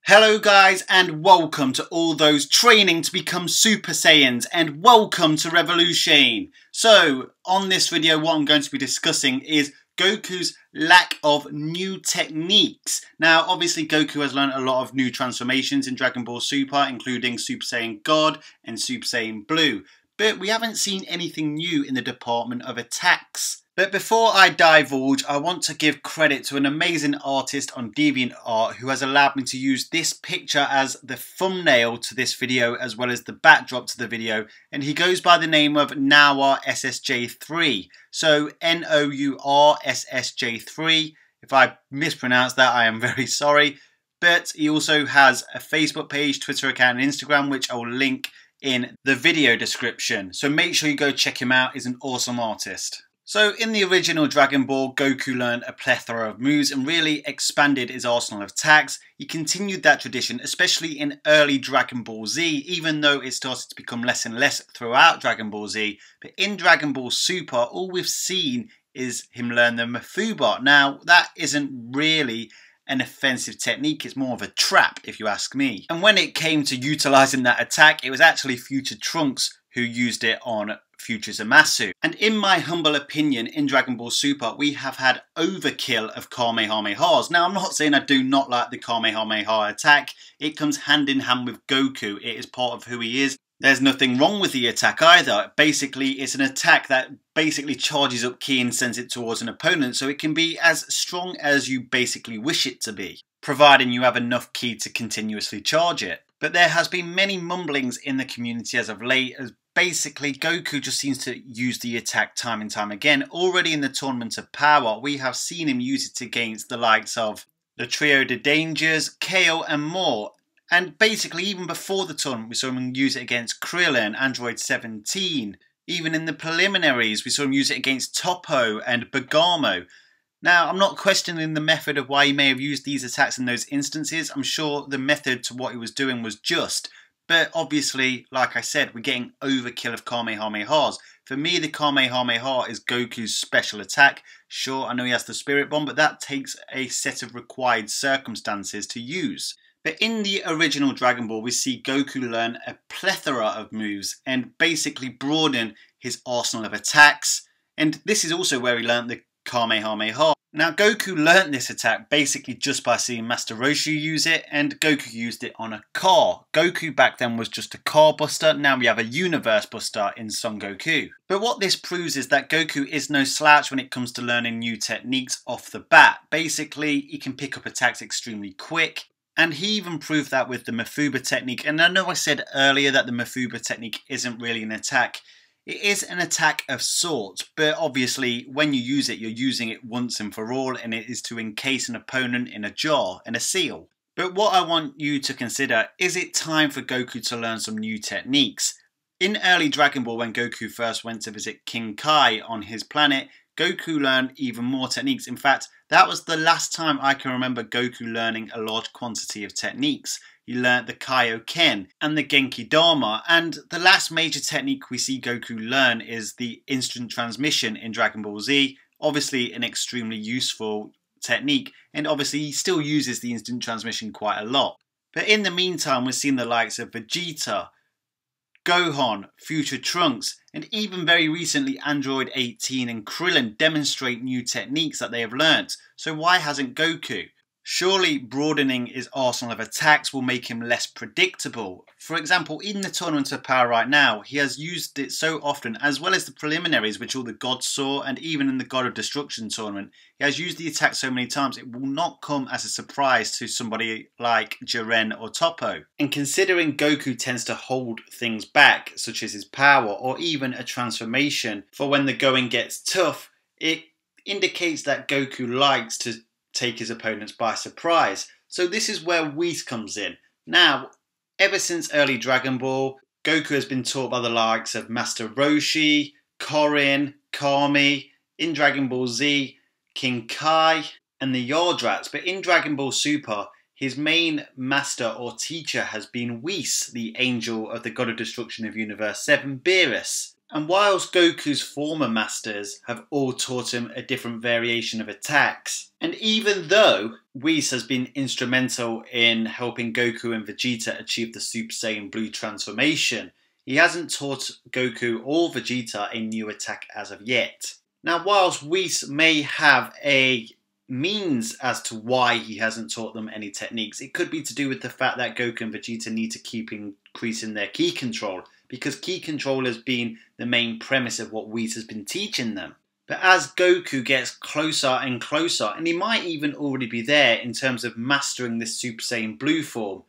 Hello guys, and welcome to all those training to become Super Saiyans, and welcome to Revolution. So on this video what I'm going to be discussing is Goku's lack of new techniques. Now obviously Goku has learned a lot of new transformations in Dragon Ball Super, including Super Saiyan God and Super Saiyan Blue, but we haven't seen anything new in the department of attacks. But before I divulge, I want to give credit to an amazing artist on DeviantArt who has allowed me to use this picture as the thumbnail to this video as well as the backdrop to the video, and he goes by the name of Nour SSJ3. So Nour SSJ3. If I mispronounced that, I am very sorry. But he also has a Facebook page, Twitter account and Instagram, which I will link in the video description. So make sure you go check him out. He's an awesome artist. So in the original Dragon Ball, Goku learned a plethora of moves and really expanded his arsenal of attacks. He continued that tradition, especially in early Dragon Ball Z, even though it started to become less and less throughout Dragon Ball Z. But in Dragon Ball Super, all we've seen is him learn the Mafuba. Now, that isn't really an offensive technique, it's more of a trap if you ask me. And when it came to utilising that attack, it was actually Future Trunks who used it on Future Zamasu. And in my humble opinion, in Dragon Ball Super, we have had overkill of Kamehamehas. Now, I'm not saying I do not like the Kamehameha attack. It comes hand in hand with Goku. It is part of who he is. There's nothing wrong with the attack either. Basically, it's an attack that basically charges up ki and sends it towards an opponent, so it can be as strong as you basically wish it to be, providing you have enough ki to continuously charge it. But there has been many mumblings in the community as of late, as basically Goku just seems to use the attack time and time again. Already in the Tournament of Power, we have seen him use it against the likes of the Trio de Dangers, KO and more. And basically even before the tournament we saw him use it against Krillin, Android 17. Even in the preliminaries we saw him use it against Toppo and Bergamo. Now, I'm not questioning the method of why he may have used these attacks in those instances. I'm sure the method to what he was doing was just. But obviously, like I said, we're getting overkill of Kamehamehas. For me, the Kamehameha is Goku's special attack. Sure, I know he has the Spirit Bomb, but that takes a set of required circumstances to use. But in the original Dragon Ball, we see Goku learn a plethora of moves and basically broaden his arsenal of attacks. And this is also where he learned the Kamehameha. Now Goku learnt this attack basically just by seeing Master Roshi use it, and Goku used it on a car. Goku back then was just a car buster, now we have a universe buster in Son Goku. But what this proves is that Goku is no slouch when it comes to learning new techniques off the bat. Basically, he can pick up attacks extremely quick. And he even proved that with the Mafuba technique. And I know I said earlier that the Mafuba technique isn't really an attack. It is an attack of sorts, but obviously when you use it, you're using it once and for all, and it is to encase an opponent in a jar, in a seal. But what I want you to consider, is it time for Goku to learn some new techniques? In early Dragon Ball, when Goku first went to visit King Kai on his planet, Goku learned even more techniques. In fact, that was the last time I can remember Goku learning a large quantity of techniques. He learnt the Kaioken and the Genki Dharma, and the last major technique we see Goku learn is the instant transmission in Dragon Ball Z. Obviously an extremely useful technique, and obviously he still uses the instant transmission quite a lot. But in the meantime, we've seen the likes of Vegeta, Gohan, Future Trunks, and even very recently Android 18 and Krillin demonstrate new techniques that they have learnt. So why hasn't Goku? Surely broadening his arsenal of attacks will make him less predictable. For example, in the Tournament of Power right now, he has used it so often, as well as the preliminaries which all the gods saw, and even in the God of Destruction tournament, he has used the attack so many times it will not come as a surprise to somebody like Jiren or Toppo. And considering Goku tends to hold things back, such as his power or even a transformation, for when the going gets tough, it indicates that Goku likes to take his opponents by surprise. So this is where Whis comes in. Now, ever since early Dragon Ball, Goku has been taught by the likes of Master Roshi, Korin, Kami, in Dragon Ball Z, King Kai, and the Yardrats. But in Dragon Ball Super, his main master or teacher has been Whis, the angel of the God of Destruction of Universe 7, Beerus. And whilst Goku's former masters have all taught him a different variation of attacks, and even though Whis has been instrumental in helping Goku and Vegeta achieve the Super Saiyan Blue transformation, he hasn't taught Goku or Vegeta a new attack as of yet. Now, whilst Whis may have a means as to why he hasn't taught them any techniques, it could be to do with the fact that Goku and Vegeta need to keep increasing their ki control, because ki control has been the main premise of what Whis has been teaching them. But as Goku gets closer and closer, and he might even already be there in terms of mastering this Super Saiyan Blue form,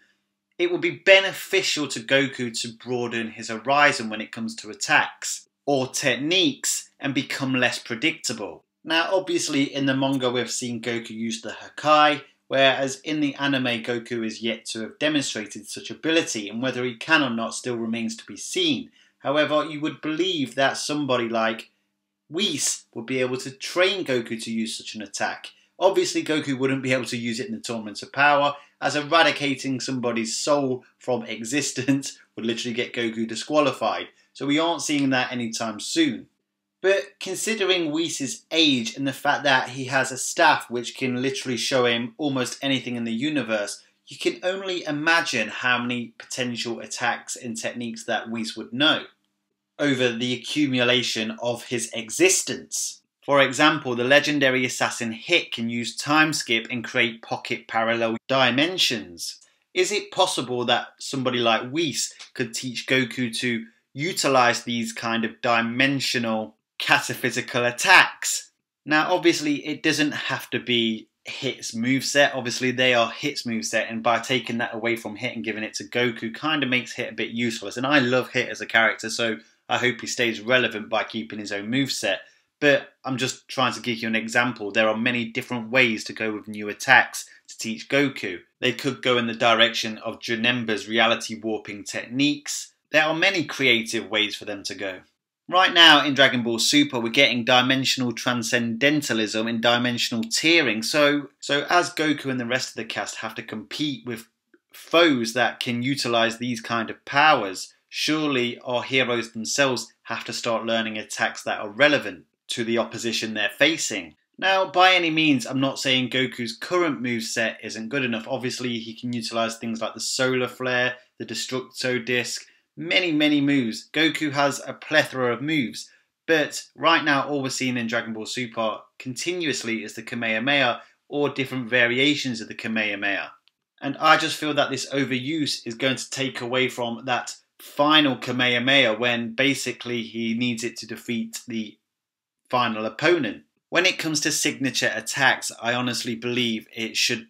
it will be beneficial to Goku to broaden his horizon when it comes to attacks or techniques and become less predictable. Now, obviously, in the manga we've seen Goku use the Hakai, whereas in the anime Goku is yet to have demonstrated such ability, and whether he can or not still remains to be seen. However, you would believe that somebody like Whis would be able to train Goku to use such an attack. Obviously, Goku wouldn't be able to use it in the Tournament of Power, as eradicating somebody's soul from existence would literally get Goku disqualified. So we aren't seeing that anytime soon. But considering Whis' age and the fact that he has a staff which can literally show him almost anything in the universe, you can only imagine how many potential attacks and techniques that Whis would know over the accumulation of his existence. For example, the legendary assassin Hit can use time skip and create pocket parallel dimensions. Is it possible that somebody like Whis could teach Goku to utilize these kind of dimensional cataphysical attacks? Now, obviously, it doesn't have to be Hit's moveset. Obviously, they are Hit's moveset, and by taking that away from Hit and giving it to Goku kind of makes Hit a bit useless. And I love Hit as a character, so I hope he stays relevant by keeping his own moveset. But I'm just trying to give you an example. There are many different ways to go with new attacks to teach Goku. They could go in the direction of Janemba's reality warping techniques. There are many creative ways for them to go. Right now in Dragon Ball Super, we're getting dimensional transcendentalism and dimensional tearing. So as Goku and the rest of the cast have to compete with foes that can utilize these kind of powers, surely our heroes themselves have to start learning attacks that are relevant to the opposition they're facing. Now, by any means, I'm not saying Goku's current moveset isn't good enough. Obviously, he can utilize things like the Solar Flare, the Destructo Disc, many moves. Goku has a plethora of moves, but right now all we're seeing in Dragon Ball Super continuously is the Kamehameha or different variations of the Kamehameha. And I just feel that this overuse is going to take away from that final Kamehameha when basically he needs it to defeat the final opponent. When it comes to signature attacks, I honestly believe it should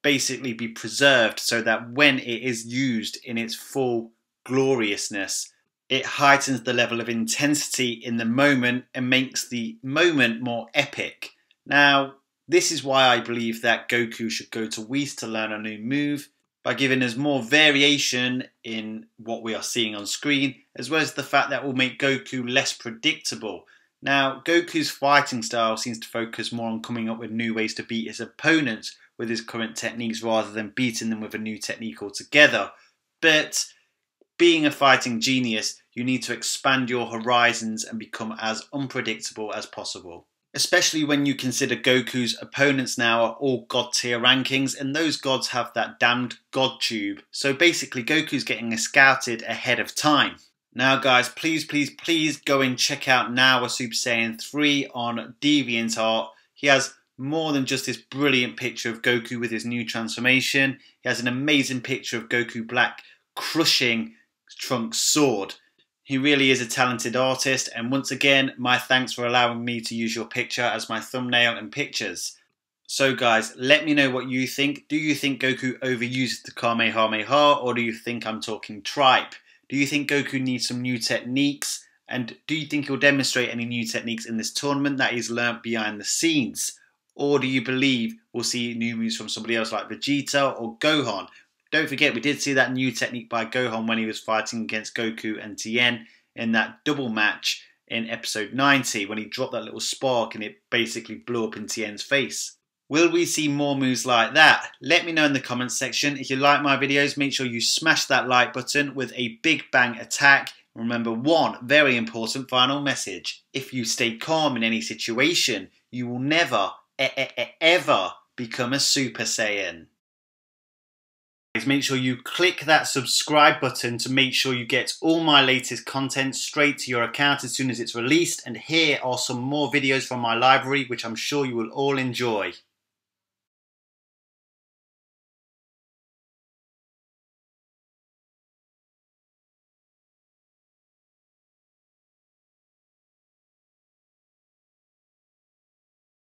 basically be preserved so that when it is used in its full gloriousness, it heightens the level of intensity in the moment and makes the moment more epic. Now, this is why I believe that Goku should go to Whis to learn a new move, by giving us more variation in what we are seeing on screen, as well as the fact that will make Goku less predictable. Now, Goku's fighting style seems to focus more on coming up with new ways to beat his opponents with his current techniques rather than beating them with a new technique altogether. But being a fighting genius, you need to expand your horizons and become as unpredictable as possible. Especially when you consider Goku's opponents now are all god tier rankings, and those gods have that damned god tube. So basically Goku's getting scouted ahead of time. Now guys, please go and check out Now a Super Saiyan 3 on DeviantArt. He has more than just this brilliant picture of Goku with his new transformation. He has an amazing picture of Goku Black crushing Trunks' sword. He really is a talented artist, and once again, my thanks for allowing me to use your picture as my thumbnail and pictures. So guys, let me know what you think. Do you think Goku overuses the Kamehameha, or do you think I'm talking tripe? Do you think Goku needs some new techniques? And do you think he'll demonstrate any new techniques in this tournament that he's learnt behind the scenes? Or do you believe we'll see new moves from somebody else like Vegeta or Gohan? Don't forget, we did see that new technique by Gohan when he was fighting against Goku and Tien in that double match in episode 90, when he dropped that little spark and it basically blew up in Tien's face. Will we see more moves like that? Let me know in the comments section. If you like my videos, make sure you smash that like button with a big bang attack, Remember one very important final message. If you stay calm in any situation, you will never, ever become a Super Saiyan. Make sure you click that subscribe button to make sure you get all my latest content straight to your account as soon as it's released. And here are some more videos from my library, which I'm sure you will all enjoy.